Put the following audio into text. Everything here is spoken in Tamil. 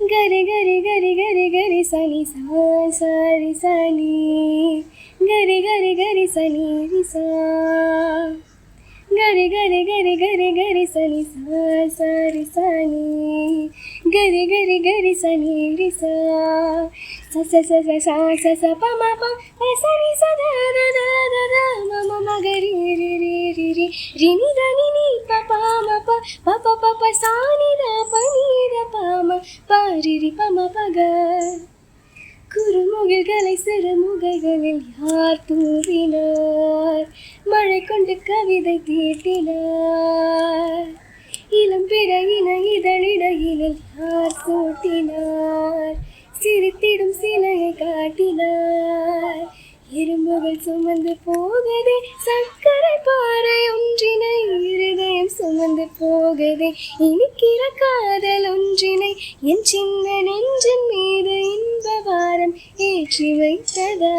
गरे गरे गरे गरे गरे सनी सा सारी सनी गरे गरे गरे सनी रि सा गरे गरे गरे गरे गरे सनी सा सारी सनी गरे गरे गरे सनी रि सा सा सा सा सा सा सा सा प म प सनी सा दा दा दा दा दा म म म ग रि रि रि रि रि रि नि द नि नि प प म प प प प प सा नि द प नि द प म प रि रि प म प ग குறுமுகில்களை சிறுமுகைகளில் யார் தூவினார் மழை கொண்டு கவிதை தீட்டினார் இளம் பிறையின இதழிடையிலில் யார் சூட்டினார் சிரித்திடும் சிலையை காட்டினார் இரும்புகள் சுமந்து போகதே சர்க்கரை பாறை ஒன்றினை இருதயம் சுமந்து போகதே இனிக்கிற காதல் ஒன்றினை என் சின்ன நெஞ்சின் மீது இன்ப வாரம் ஏற்றி வைத்ததா